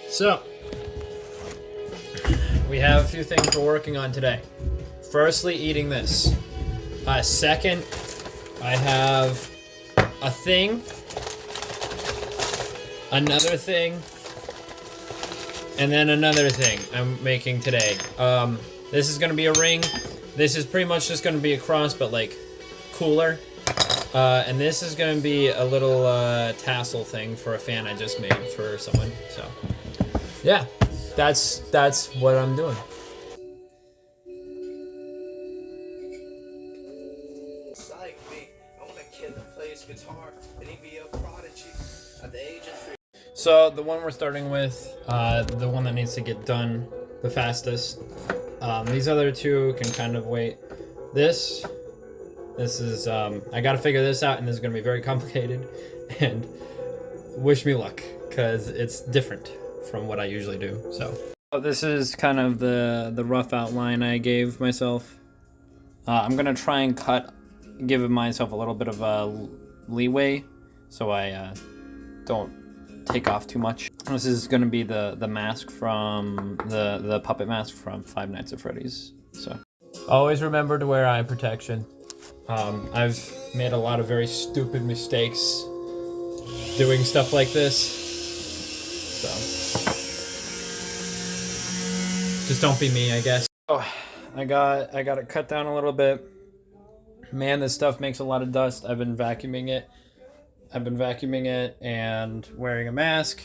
So, we have a few things we're working on today. Firstly, eating this. Second, I have a thing, another thing, and then another thing I'm making today. This is gonna be a ring. This is pretty much just gonna be a cross, but like cooler. And this is gonna be a little tassel thing for a fan I just made for someone. So, yeah, that's what I'm doing. So the one we're starting with, the one that needs to get done the fastest. These other two can kind of wait. This is, I gotta figure this out, and this is gonna be very complicated, and wish me luck, because it's different from what I usually do, so. This is kind of the rough outline I gave myself. I'm gonna try and give myself a little bit of a leeway, so I don't take off too much. This is gonna be the mask from, the puppet mask from Five Nights at Freddy's, so. Always remember to wear eye protection. I've made a lot of very stupid mistakes doing stuff like this, so just don't be me, I guess. Oh, I got it cut down a little bit. Man, this stuff makes a lot of dust. I've been vacuuming it and wearing a mask,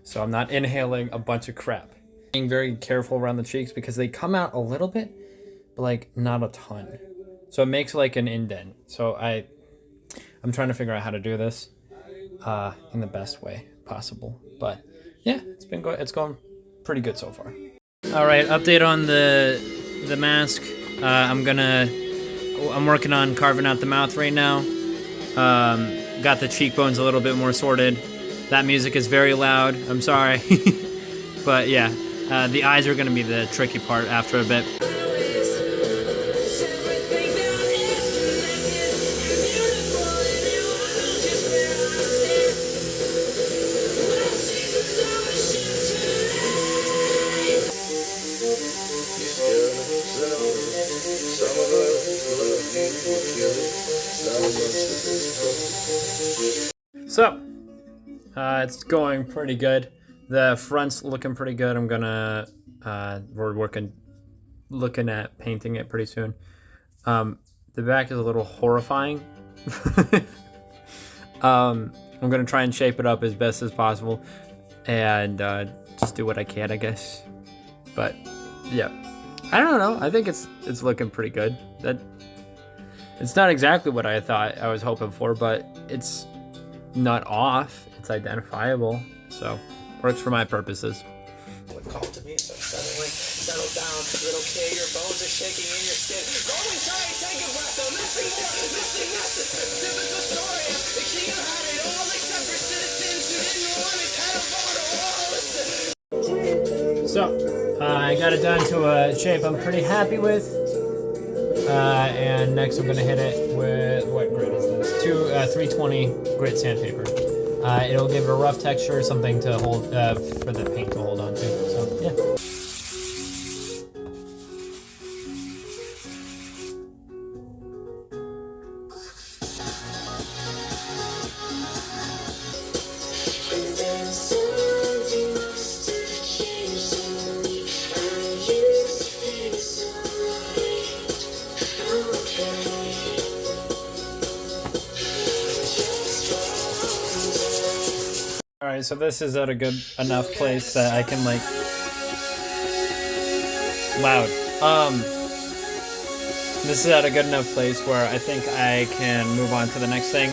so I'm not inhaling a bunch of crap. Being very careful around the cheeks because they come out a little bit, but like not a ton. So it makes like an indent. So I'm trying to figure out how to do this in the best way possible. But yeah, it's going pretty good so far. All right, update on the mask. I'm working on carving out the mouth right now. Got the cheekbones a little bit more sorted. That music is very loud. I'm sorry. But yeah, the eyes are gonna be the tricky part after a bit. So, it's going pretty good. The front's looking pretty good. I'm gonna, we're looking at painting it pretty soon. The back is a little horrifying. I'm gonna try and shape it up as best as possible, and just do what I can, I guess. But yeah, I don't know. I think it's looking pretty good. It's not exactly what I thought I was hoping for, but it's not off. It's identifiable, so works for my purposes. Call to me, so suddenly settle down, little kid. Your bones are shaking in your skin. Go inside, take a breath. I'm missing more, missing nothing. Typical story. The king had it all except for citizens who didn't want his head of water. So I got it done to a shape I'm pretty happy with. And next I'm gonna hit it with, what grit is this? 320 grit sandpaper. It'll give it a rough texture, something to hold, for the paint to hold on to, so yeah. Alright, so this is at a good enough place that I can, like, loud. This is at a good enough place where I think I can move on to the next thing.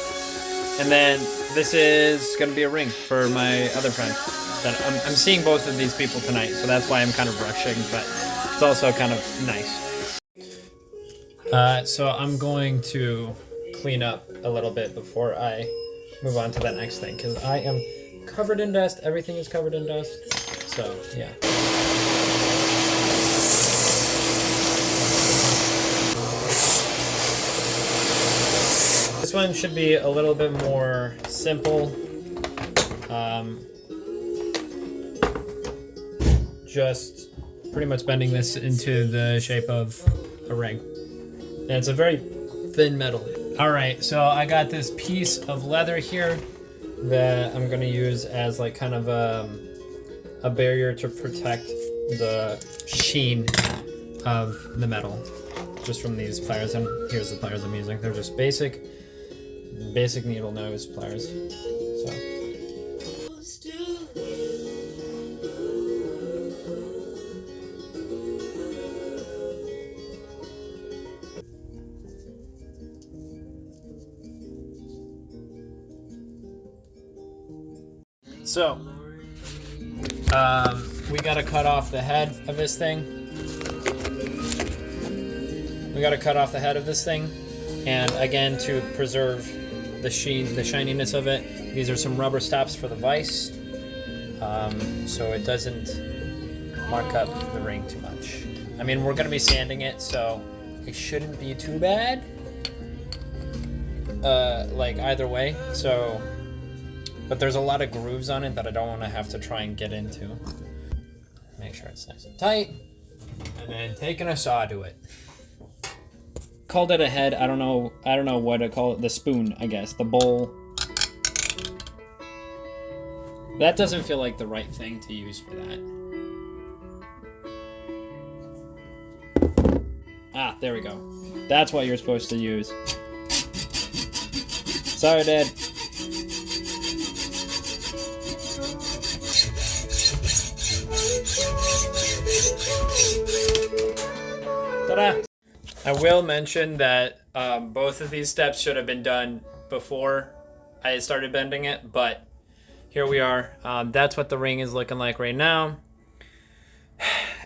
And then this is gonna be a ring for my other friend. That I'm seeing both of these people tonight, so that's why I'm kind of rushing, but it's also kind of nice. So I'm going to clean up a little bit before I move on to that next thing, because I am covered in dust. Everything is covered in dust. So, yeah. This one should be a little bit more simple. just pretty much bending this into the shape of a ring. And it's a very thin metal. All right, so I got this piece of leather here that I'm gonna use as like kind of a barrier to protect the sheen of the metal just from these pliers. And here's the pliers I'm using. They're just basic needle nose pliers. So. So, we gotta cut off the head of this thing. And again, to preserve the shininess of it, these are some rubber stops for the vise, so it doesn't mark up the ring too much. I mean, we're gonna be sanding it, so it shouldn't be too bad, like either way, so. But there's a lot of grooves on it that I don't want to have to try and get into. Make sure it's nice and tight. And then taking a saw to it. Called it a head. I don't know what to call it. The spoon, I guess. The bowl. That doesn't feel like the right thing to use for that. Ah, there we go. That's what you're supposed to use. Sorry, Dad. Ta-da! I will mention that both of these steps should have been done before I started bending it, but here we are. That's what the ring is looking like right now.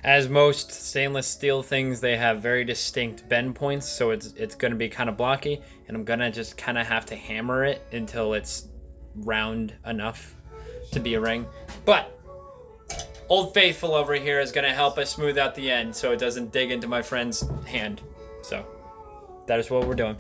As most stainless steel things, they have very distinct bend points, so it's going to be kind of blocky, and I'm going to just kind of have to hammer it until it's round enough to be a ring. But Old Faithful over here is going to help us smooth out the end so it doesn't dig into my friend's hand. So that is what we're doing.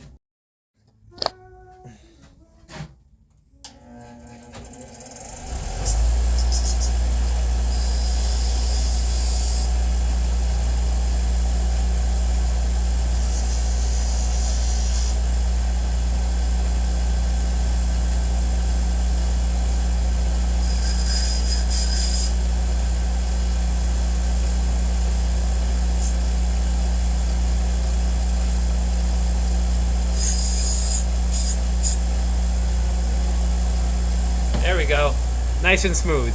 There we go. Nice and smooth.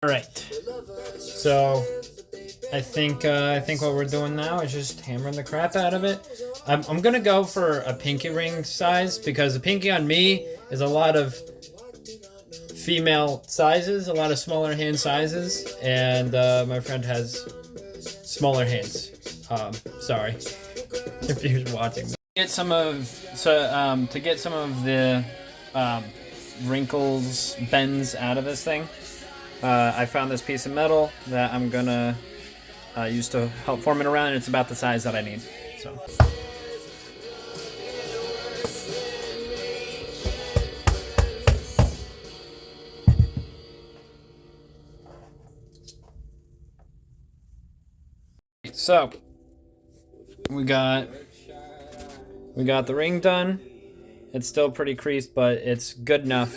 All right. So I think what we're doing now is just hammering the crap out of it. I'm gonna go for a pinky ring size because the pinky on me is a lot of female sizes, a lot of smaller hand sizes, and my friend has smaller hands. Sorry if you're watching. To get some of the wrinkles, bends out of this thing, I found this piece of metal that I'm gonna use to help form it around, and it's about the size that I need. So. So we got the ring done. It's still pretty creased, but it's good enough.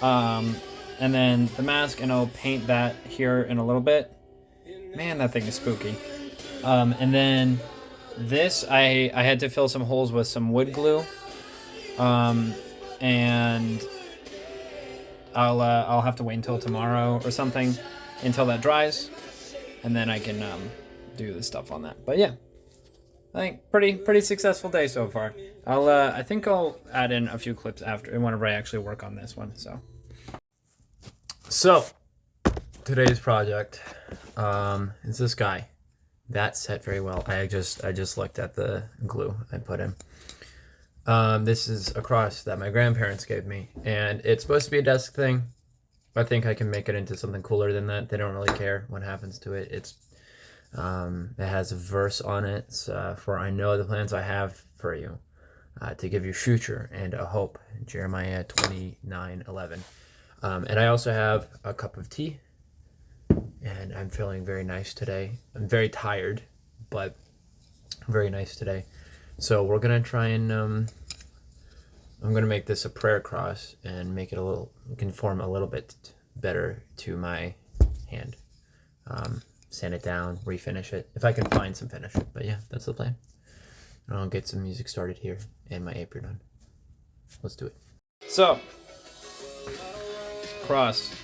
And then the mask, and I'll paint that here in a little bit. Man, that thing is spooky. And then this, I had to fill some holes with some wood glue. And I'll have to wait until tomorrow or something until that dries, and then I can do the stuff on that. But yeah, I think pretty successful day so far. I think I'll add in a few clips after whenever I actually work on this one. So today's project is this guy. That set very well. I just looked at the glue I put in. This is a cross that my grandparents gave me, and it's supposed to be a desk thing. I think I can make it into something cooler than that. They don't really care what happens to it. It has a verse on it for I know the plans I have for you, to give you future and a hope. Jeremiah 29:11. And I also have a cup of tea and I'm feeling very nice today. I'm very tired, but very nice today. So we're gonna try and I'm gonna make this a prayer cross and make it a little conform a little bit better to my hand. Sand it down, refinish it if I can find some finish. But yeah, that's the plan. And I'll get some music started here and my apron on. Let's do it. So, cross.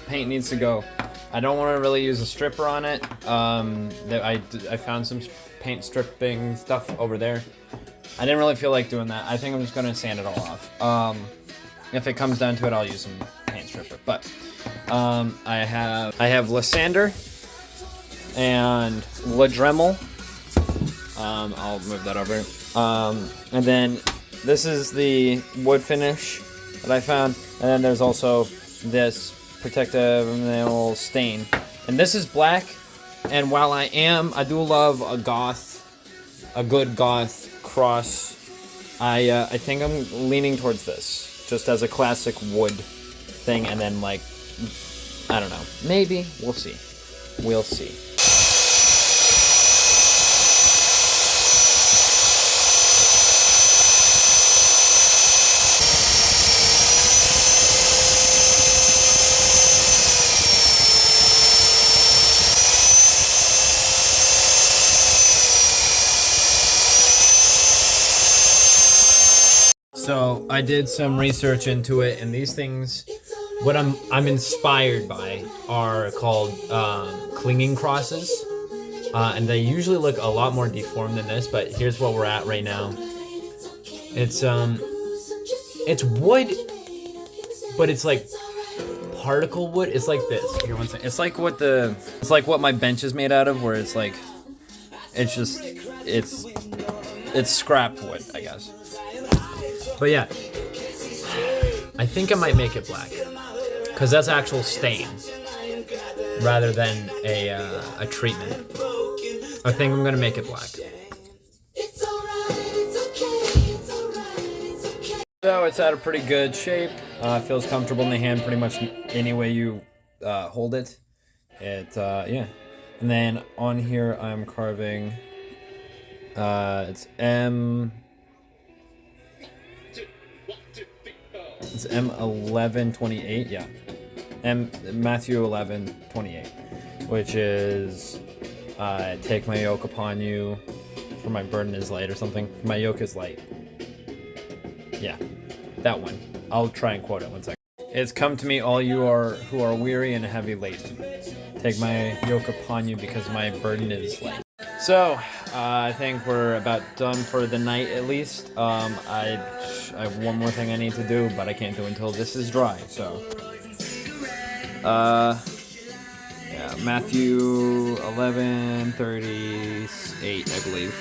Paint needs to go. I don't want to really use a stripper on it. I found some paint stripping stuff over there. I didn't really feel like doing that. I think I'm just gonna sand it all off. If it comes down to it, I'll use some paint stripper. But I have Lysander and La Dremel. I'll move that over. And then this is the wood finish that I found. And then there's also this protective enamel stain. And this is black. And while I do love a good goth cross, I think I'm leaning towards this. Just as a classic wood thing. And then like, I don't know. Maybe. We'll see. We'll see. So I did some research into it, and these things, what I'm inspired by, are called clinging crosses, and they usually look a lot more deformed than this. But here's what we're at right now. It's wood, but it's like particle wood. It's like this. Here, one second. It's like what my bench is made out of, where it's like, it's scrap wood, I guess. But yeah, I think I might make it black, because that's actual stain rather than a treatment. I think I'm gonna make it black. So it's at a pretty good shape. Feels comfortable in the hand pretty much any way you hold it. Yeah. And then on here I'm carving. It's M1128, yeah. Matthew 11:28, which is take my yoke upon you, for my burden is light, or something. My yoke is light. Yeah, that one. I'll try and quote it one second. It's come to me, all you who are weary and heavy laden. Take my yoke upon you, because my burden is light. So, I think we're about done for the night, at least. I have one more thing I need to do, but I can't do until this is dry, so. Yeah, Matthew 11:38, I believe.